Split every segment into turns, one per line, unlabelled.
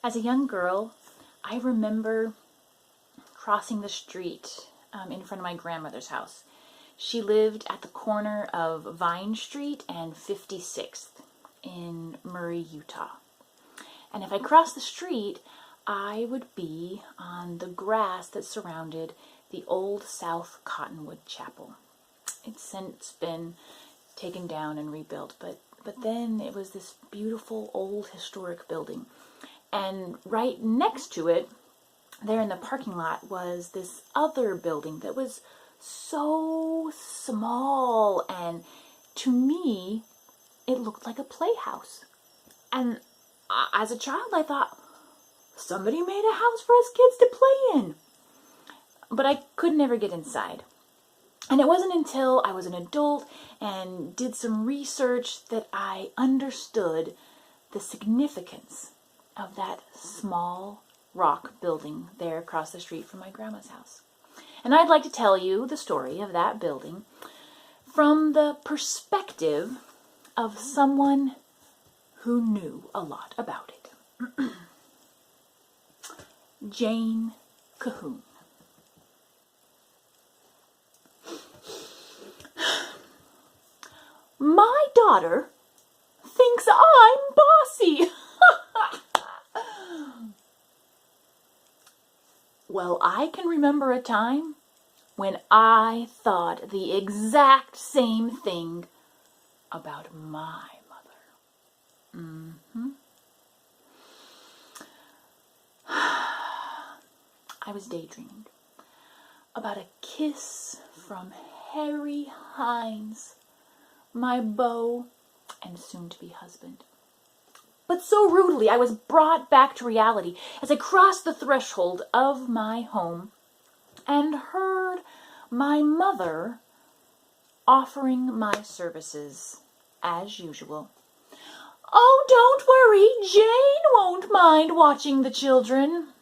As a young girl, I remember crossing the street in front of my grandmother's house. She lived at the corner of Vine Street and 56th in Murray, Utah. And if I crossed the street, I would be on the grass that surrounded the old South Cottonwood Chapel. It's since been taken down and rebuilt, but then it was this beautiful old historic building. And right next to it, there in the parking lot, was this other building that was so small, and to me, it looked like a playhouse. And as a child, I thought, somebody made a house for us kids to play in. But I could never get inside. And it wasn't until I was an adult and did some research that I understood the significance of that small rock building there across the street from my grandma's house. And I'd like to tell you the story of that building from the perspective of someone who knew a lot about it. Jane Cahoon. My daughter thinks I'm bossy. Well, I can remember a time when I thought the exact same thing about my mother. I was daydreaming about a kiss from Harry Hines, my beau and soon-to-be husband. But so rudely I was brought back to reality as I crossed the threshold of my home and heard my mother offering my services as usual. "Oh, don't worry, Jane won't mind watching the children."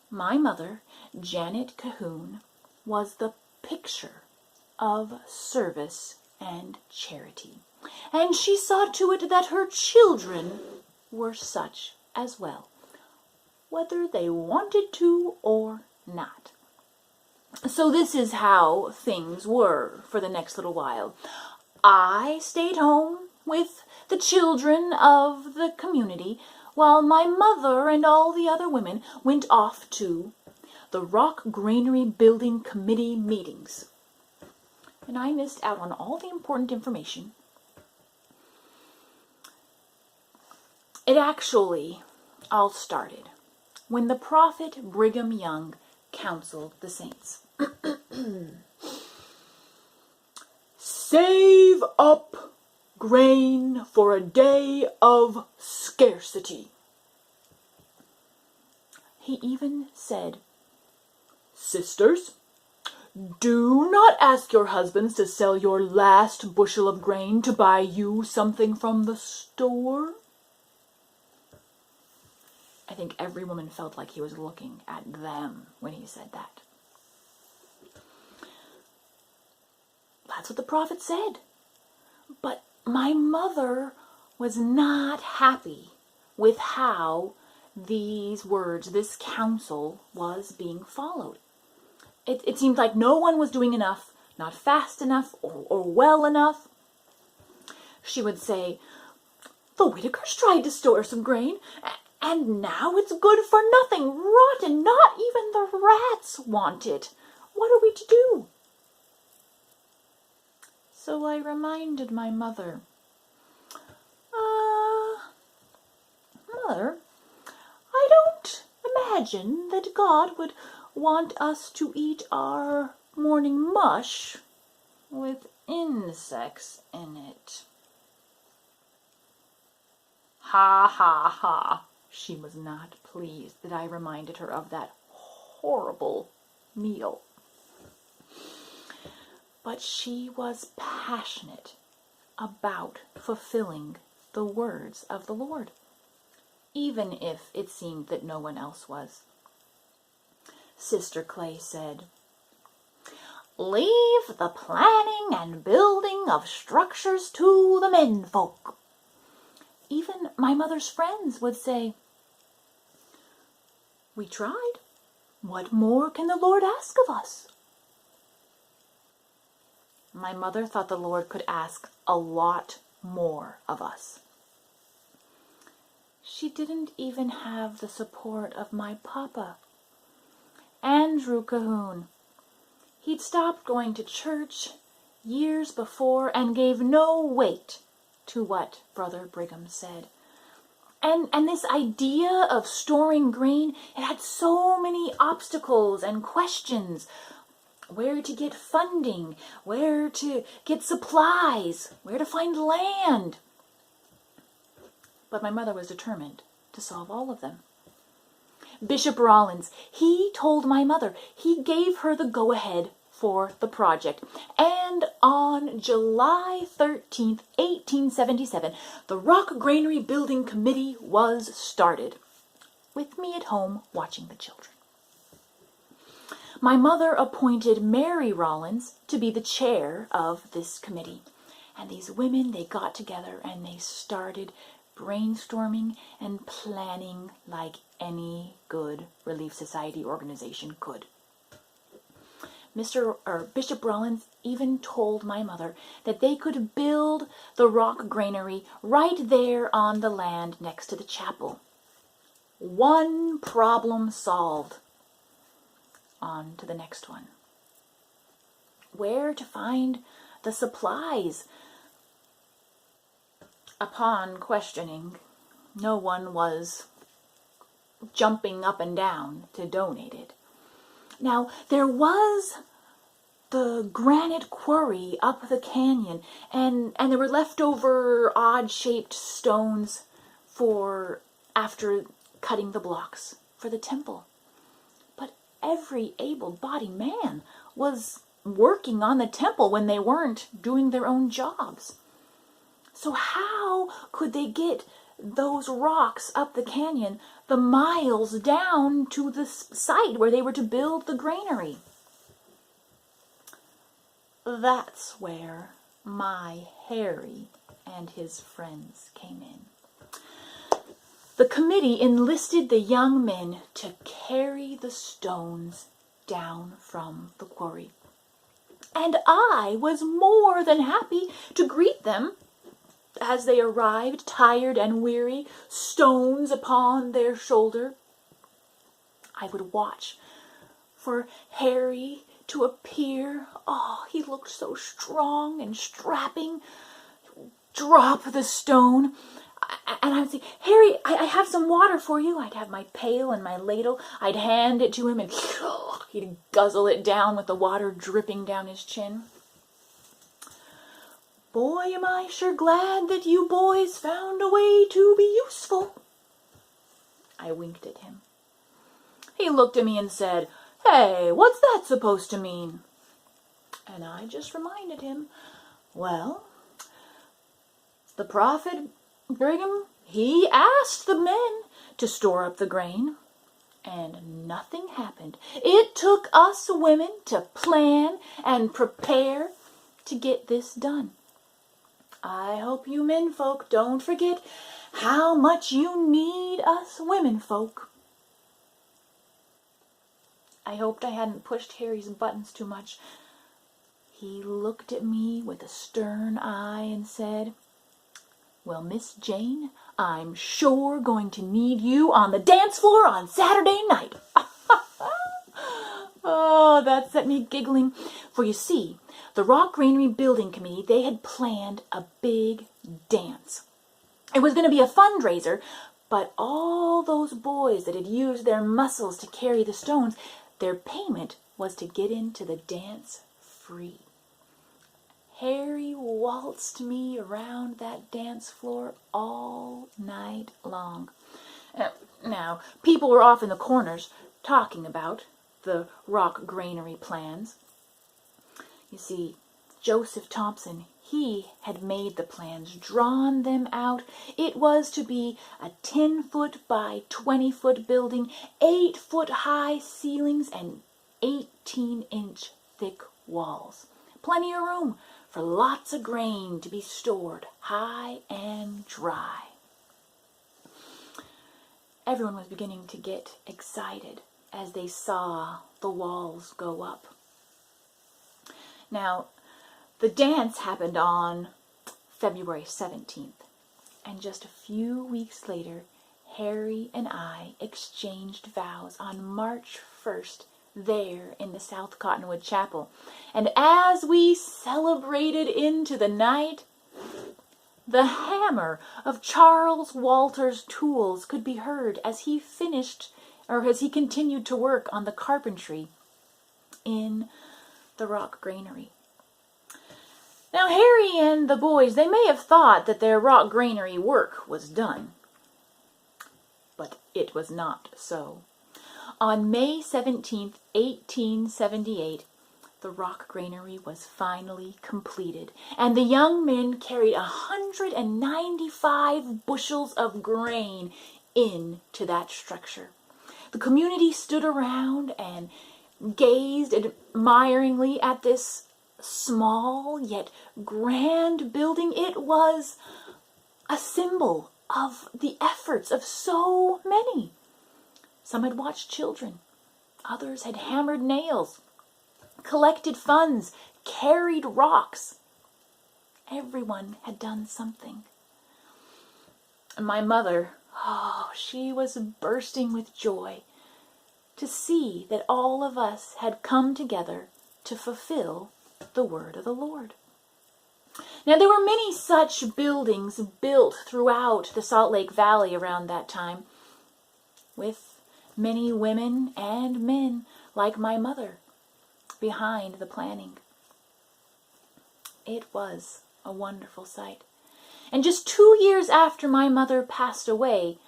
My mother, Janet Cahoon, was the picture of service and charity, and she saw to it that her children were such as well, whether they wanted to or not. So this is how things were for the next little while. I stayed home with the children of the community, while my mother and all the other women went off to the Rock Granary Building Committee meetings. And I missed out on all the important information. It actually all started when the prophet Brigham Young counseled the saints. Save up grain for a day of scarcity. He even said, "Sisters, do not ask your husbands to sell your last bushel of grain to buy you something from the store." I think every woman felt like he was looking at them when he said that. That's what the prophet said. But my mother was not happy with how these words, this counsel, was being followed. It seemed like no one was doing enough, not fast enough or well enough. She would say, "The Whitakers tried to store some grain, and now it's good for nothing, rotten, not even the rats want it. What are we to do?" So I reminded my mother, "Mother, I don't imagine that God would want us to eat our morning mush with insects in it." Ha, ha, ha. She was not pleased that I reminded her of that horrible meal. But she was passionate about fulfilling the words of the Lord, even if it seemed that no one else was. Sister Clay said, "Leave the planning and building of structures to the menfolk. even my mother's friends would say, "We tried. What more can the Lord ask of us?" My mother thought the Lord could ask a lot more of us. She didn't even have the support of my papa, Andrew Cahoon. He'd stopped going to church years before and gave no weight to what Brother Brigham said. And this idea of storing grain, it had so many obstacles and questions. Where to get funding, where to get supplies, where to find land. But my mother was determined to solve all of them. Bishop Rollins, he told my mother, he gave her the go-ahead for the project. And on July 13th, 1877, the Rock Granary Building Committee was started, with me at home watching the children. My mother appointed Mary Rollins to be the chair of this committee. And these women, they got together and they started brainstorming and planning like any good Relief Society organization could. Bishop Rollins even told my mother that they could build the Rock Granary right there on the land next to the chapel. One problem solved. On to the next one. Where to find the supplies? Upon questioning, no one was jumping up and down to donate it. Now, there was the granite quarry up the canyon, and there were leftover odd-shaped stones for after cutting the blocks for the temple. Every able-bodied man was working on the temple when they weren't doing their own jobs. So how could they get those rocks up the canyon the miles down to the site where they were to build the granary? That's where my Harry and his friends came in. The committee enlisted the young men to carry the stones down from the quarry. And I was more than happy to greet them as they arrived, tired and weary, stones upon their shoulder. I would watch for Harry to appear. Oh, he looked so strong and strapping. Drop the stone. And I would say, "Harry, I have some water for you." I'd have my pail and my ladle. I'd hand it to him and he'd guzzle it down with the water dripping down his chin. "Boy, am I sure glad that you boys found a way to be useful." I winked at him. He looked at me and said, "Hey, what's that supposed to mean?" And I just reminded him, well, the prophet Brigham, he asked the men to store up the grain, and nothing happened. It took us women to plan and prepare to get this done. I hope you men folk don't forget how much you need us women folk. I hoped I hadn't pushed Harry's buttons too much. He looked at me with a stern eye and said, "Well, Miss Jane, I'm sure going to need you on the dance floor on Saturday night." Oh, that set me giggling. For you see, the Rock Granary Building Committee, they had planned a big dance. It was going to be a fundraiser, but all those boys that had used their muscles to carry the stones, their payment was to get into the dance free. Harry waltzed me around that dance floor all night long. Now, people were off in the corners talking about the Rock Granary plans. You see, Joseph Thompson, he had made the plans, drawn them out. It was to be a 10-foot by 20-foot building, 8-foot high ceilings, and 18-inch thick walls. Plenty of room for lots of grain to be stored high and dry. Everyone was beginning to get excited as they saw the walls go up. Now, the dance happened on February 17th, and just a few weeks later, Harry and I exchanged vows on March 1st there in the South Cottonwood Chapel. And as we celebrated into the night, the hammer of Charles Walter's tools could be heard as he continued to work on the carpentry in the Rock Granary. Now, Harry and the boys, they may have thought that their Rock Granary work was done, but it was not so. On May 17th, 1878, the Rock Granary was finally completed, and the young men carried 195 bushels of grain into that structure. The community stood around and gazed admiringly at this small yet grand building. It was a symbol of the efforts of so many. Some had watched children. Others had hammered nails, collected funds, carried rocks. Everyone had done something. And my mother, she was bursting with joy to see that all of us had come together to fulfill the word of the Lord. Now, there were many such buildings built throughout the Salt Lake Valley around that time, with many women and men like my mother behind the planning. It was a wonderful sight. And just 2 years after my mother passed away,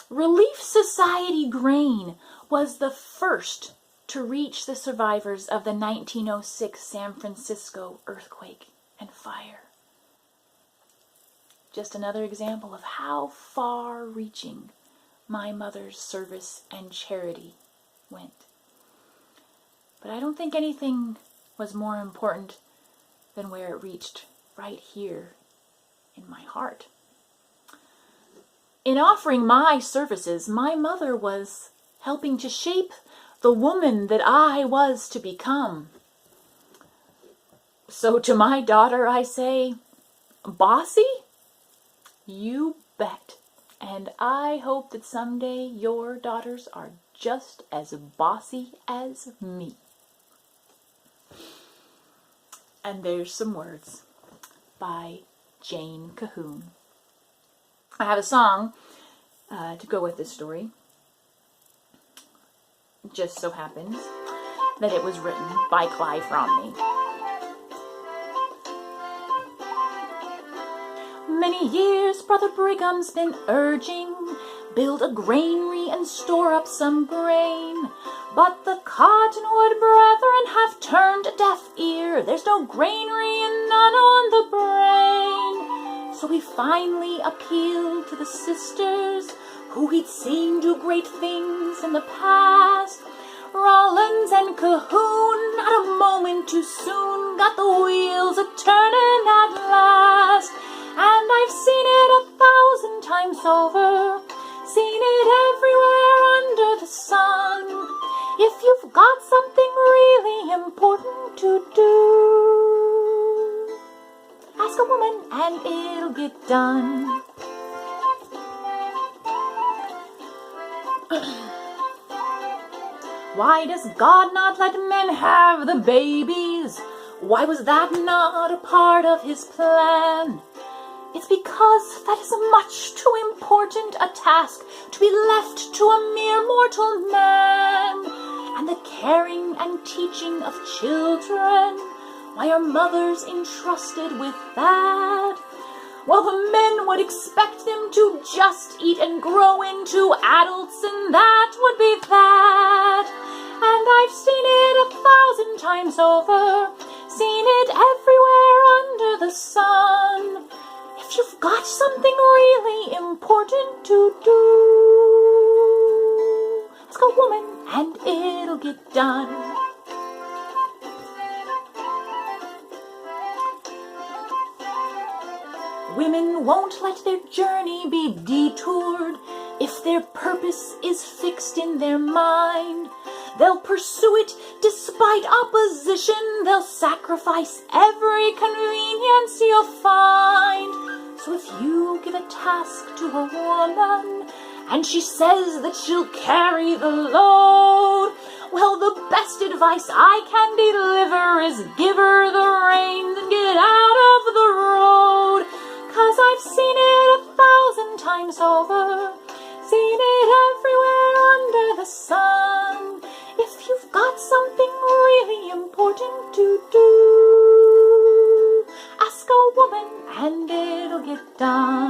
Relief Society grain was the first to reach the survivors of the 1906 San Francisco earthquake and fire. Just another example of how far-reaching my mother's service and charity went. But I don't think anything was more important than where it reached right here in my heart. In offering my services, my mother was helping to shape the woman that I was to become. So to my daughter I say, bossy? You bet. And I hope that someday your daughters are just as bossy as me. And there's some words by Jane Cahoon. I have a song to go with this story. It just so happens that it was written by Clive Romney. Many years Brother Brigham's been urging, build a granary and store up some grain. But the Cottonwood brethren have turned a deaf ear. There's no granary and none on the brain. So we finally appealed to the sisters who he'd seen do great things in the past. Rollins and Cahoon, at a moment too soon, got the wheels a-turning at last. And I've seen it 1,000 times over, seen it everywhere under the sun. If you've got something really important to do, ask a woman and it'll get done. Why does God not let men have the babies? Why was that not a part of his plan? It's because that is much too important a task to be left to a mere mortal man. And the caring and teaching of children, why are mothers entrusted with that? Well, the men would expect them to just eat and grow into adults, and that would be that. And I've seen it 1,000 times over, seen it everywhere under the sun. If you've got something really important to do, ask a woman and it'll get done. Women won't let their journey be detoured if their purpose purpose is fixed in their mind, they'll pursue it despite opposition. They'll sacrifice every convenience you'll find. So if you give a task to a woman and she says that she'll carry the load, well, the best advice I can deliver is give her the reins and get out of the road. 'Cause I've seen it 1,000 times over, seen it everywhere under the sun. If you've got something really important to do, ask a woman and it'll get done.